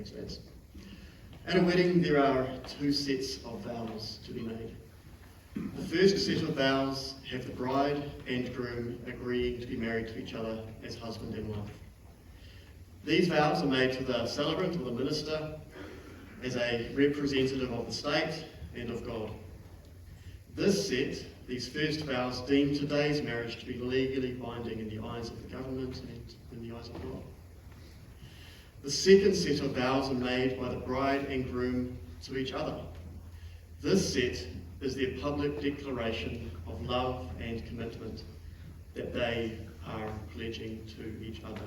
Thanks, Vance. At a wedding, there are two sets of vows to be made. The first set of vows have the bride and groom agreeing to be married to each other as husband and wife. These vows are made to the celebrant or the minister as a representative of the state and of God. This set, these first vows, deem today's marriage to be legally binding in the eyes of the government and in the eyes of God. The second set of vows are made by the bride and groom to each other. This set is their public declaration of love and commitment that they are pledging to each other.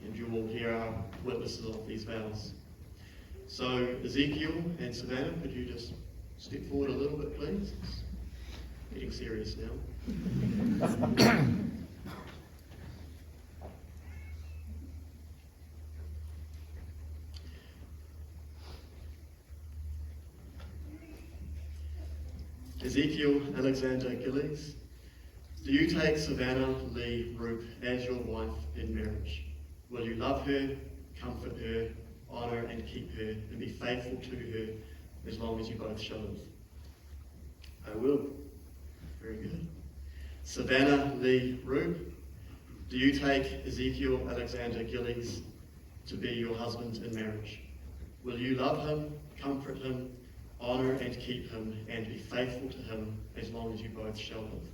And you all here are witnesses of these vows. So Ezekiel and Savannah, could you just step forward a little bit, please? It's getting serious now. Ezekiel Alexander Gillies, do you take Savannah Lee Roop as your wife in marriage? Will you love her, comfort her, honour and keep her, and be faithful to her as long as you both shall live? I will. Very good. Savannah Lee Roop, do you take Ezekiel Alexander Gillies to be your husband in marriage? Will you love him, comfort him, honour and keep him, and be faithful to him as long as you both shall live?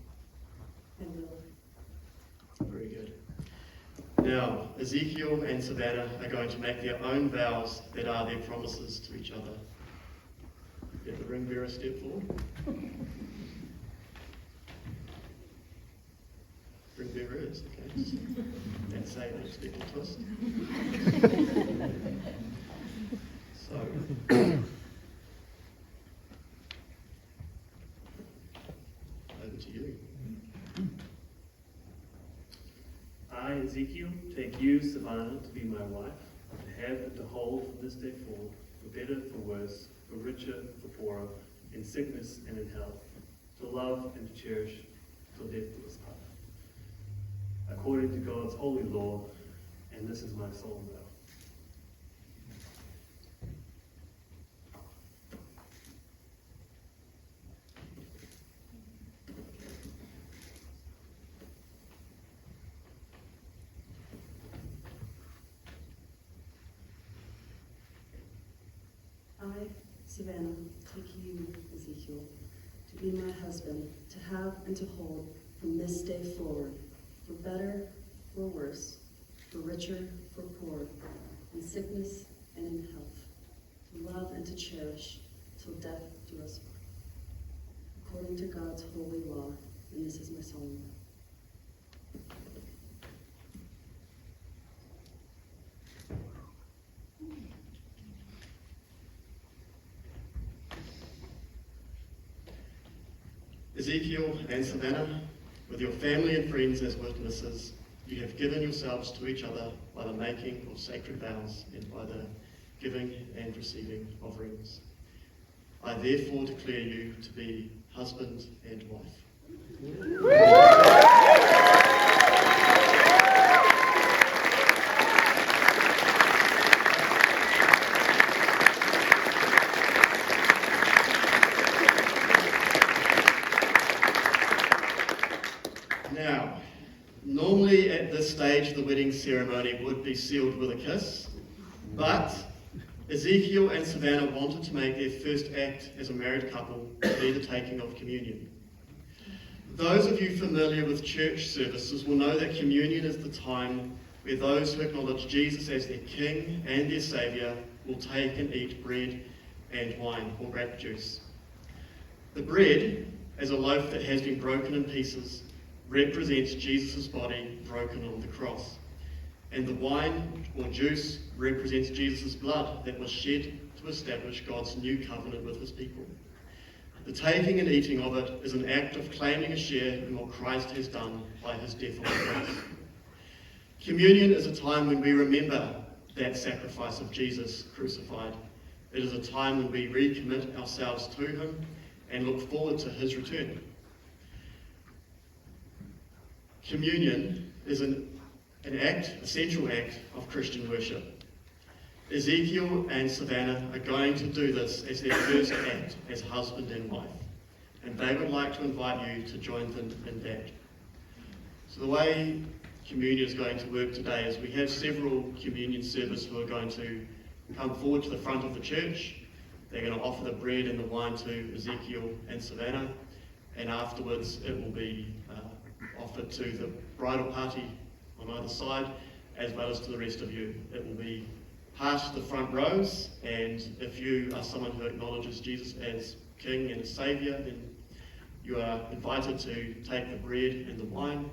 I will. Very good. Now, Ezekiel and Savannah are going to make their own vows that are their promises to each other. Get the ring bearer step forward. Ring bearer is, okay. That's an unexpected twist. So, over to you. I, Ezekiel, take you, Savannah, to be my wife, to have and to hold from this day forward, for better, for worse, for richer, for poorer, in sickness and in health, to love and to cherish till death do us part, according to God's holy law, and this is my solemn vow. I, Savannah, take you, Ezekiel, to be my husband, to have and to hold from this day forward, for better, for worse, for richer, for poorer, in sickness and in health, to love and to cherish till death do us part, according to God's holy law, and this is my solemn vow. Ezekiel and Savannah, with your family and friends as witnesses, you have given yourselves to each other by the making of sacred vows and by the giving and receiving of rings. I therefore declare you to be husband and wife. Now, normally at this stage the wedding ceremony would be sealed with a kiss, but Ezekiel and Savannah wanted to make their first act as a married couple be the taking of communion. Those of you familiar with church services will know that communion is the time where those who acknowledge Jesus as their King and their Saviour will take and eat bread and wine or grape juice. The bread, as a loaf that has been broken in pieces, represents Jesus' body broken on the cross. And the wine or juice represents Jesus' blood that was shed to establish God's new covenant with his people. The taking and eating of it is an act of claiming a share in what Christ has done by his death on the cross. Communion is a time when we remember that sacrifice of Jesus crucified. It is a time when we recommit ourselves to him and look forward to his return. Communion is an central act of Christian worship. Ezekiel and Savannah are going to do this as their first act as husband and wife, and they would like to invite you to join them in that. So the way communion is going to work today is we have several communion servers who are going to come forward to the front of the church. They're going to offer the bread and the wine to Ezekiel and Savannah, and afterwards it will be offered to the bridal party on either side, as well as to the rest of you. It will be past the front rows, and if you are someone who acknowledges Jesus as King and Saviour, then you are invited to take the bread and the wine.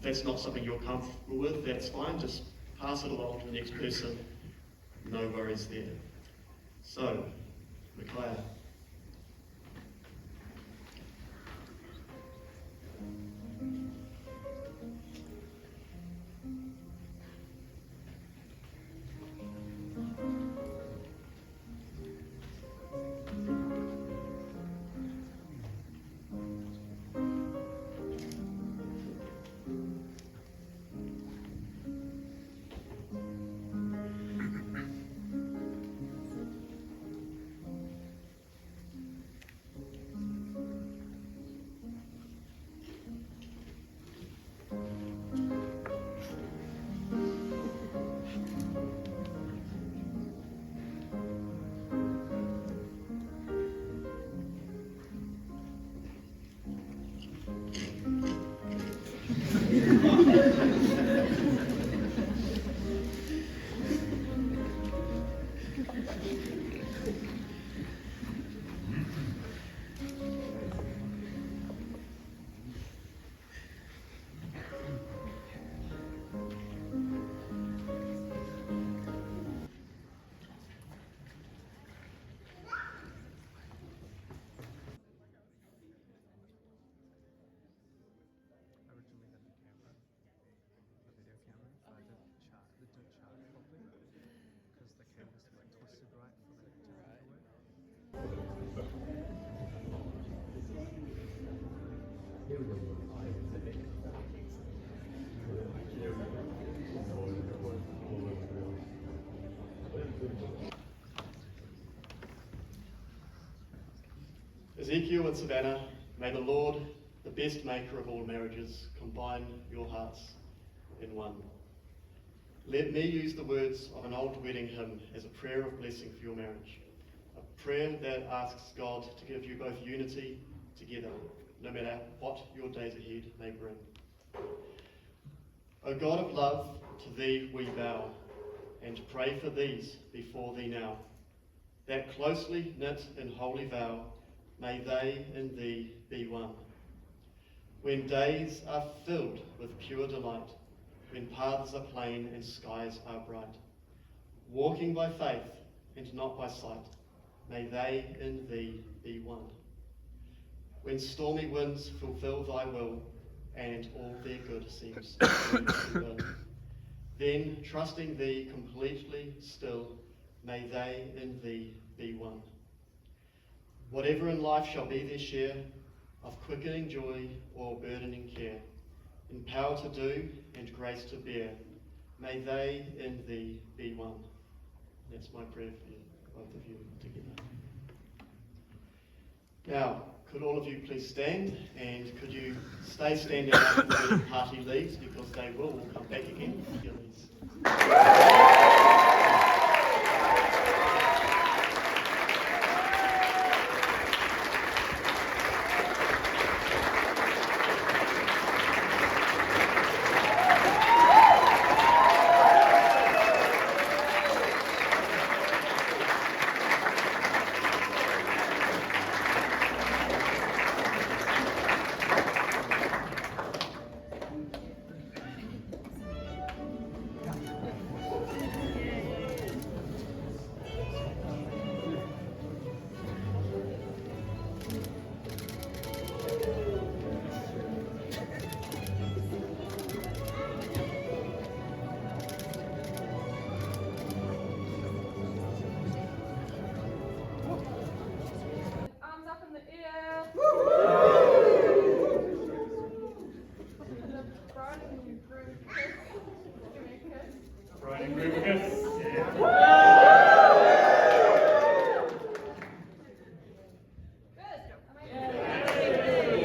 That's not something you're comfortable with, that's fine, just pass it along to the next person, no worries there. So, Micaiah. Ezekiel and Savannah, may the Lord, the best maker of all marriages, combine your hearts in one. Let me use the words of an old wedding hymn as a prayer of blessing for your marriage, a prayer that asks God to give you both unity together, no matter what your days ahead may bring. O God of love, to thee we bow, and pray for these before thee now, that closely knit in holy vow, may they and thee be one. When days are filled with pure delight, when paths are plain and skies are bright, walking by faith and not by sight, may they and thee be one. When stormy winds fulfill thy will, and all their good seems to then, trusting thee completely still, may they and thee be one. Whatever in life shall be their share, of quickening joy or burdening care, in power to do and grace to bear, may they and thee be one. That's my prayer for you, both of you together. Now, could all of you please stand, and could you stay standing after the wedding party leaves, because they will come back again.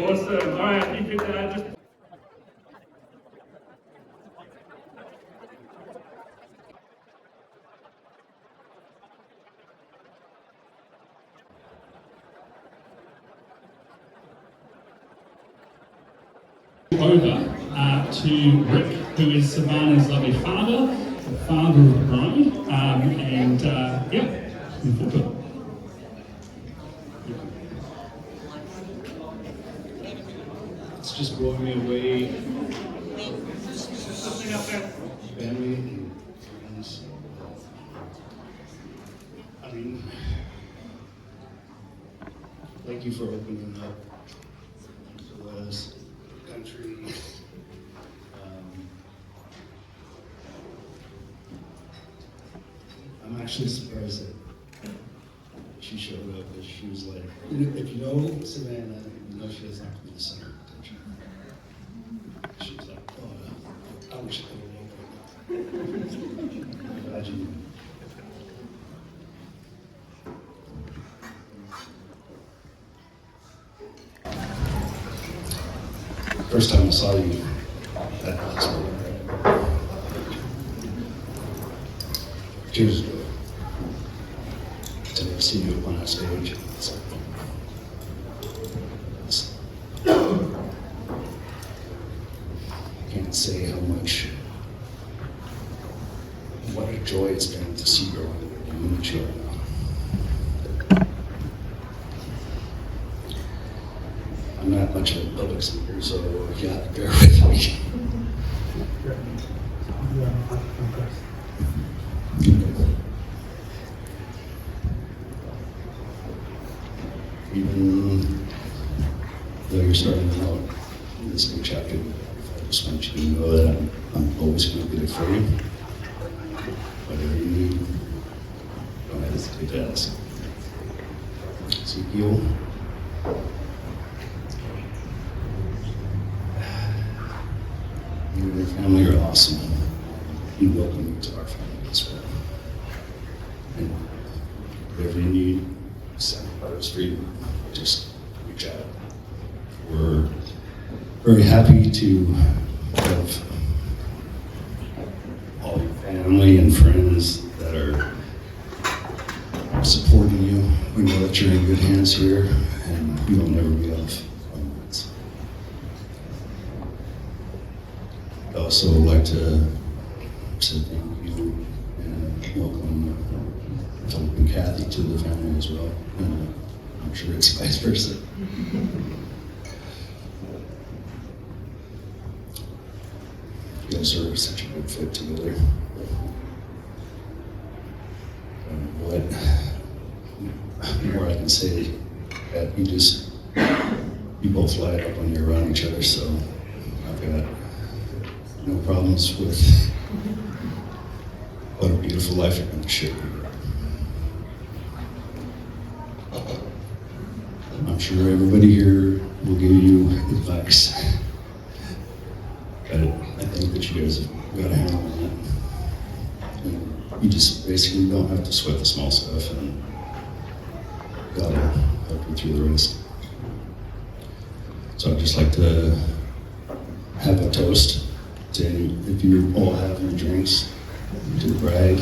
Awesome. All right, you could just. Over to Rick, who is Savannah's lovely father, the father of the bride, and yeah, looking forward to it. It's just blowing me away. Family and friends. I mean, thank you for opening up to us, country. I'm actually surprised that she showed up, because she was like, if you know Savannah, you know she doesn't have to be the center of attention. She was like, oh, I wish I could have known right now. Imagine. First time I saw you, that was years ago. To never see you up on that stage. I can't say how much, what a joy it's been to see you in the chair now. I'm not much of a public speaker, so you have to bear with me. Even though you're starting out in this new chapter, I just want you to know that I'm always going to be there for you. Whatever you need, don't hesitate to ask. Ezekiel, you and your family are awesome. We welcome you to our family as well. And whatever you need, Pt.3, just reach out. We're very happy to have all your family and friends that are supporting you. We know that you're in good hands here, and you'll never be off limits. I'd also like to say thank you and welcome Philip and Kathy to the family as well. And I'm sure it's vice versa. You guys are such a good fit together. What more I can say, that you both light up when you're around each other, so I've got no problems with what a beautiful life you're going to share. I'm sure everybody here will give you advice. But I think that you guys have got a handle on it. And you just basically don't have to sweat the small stuff, and God will help you through the rest. So I'd just like to have a toast to if you all have your drinks, to the bride.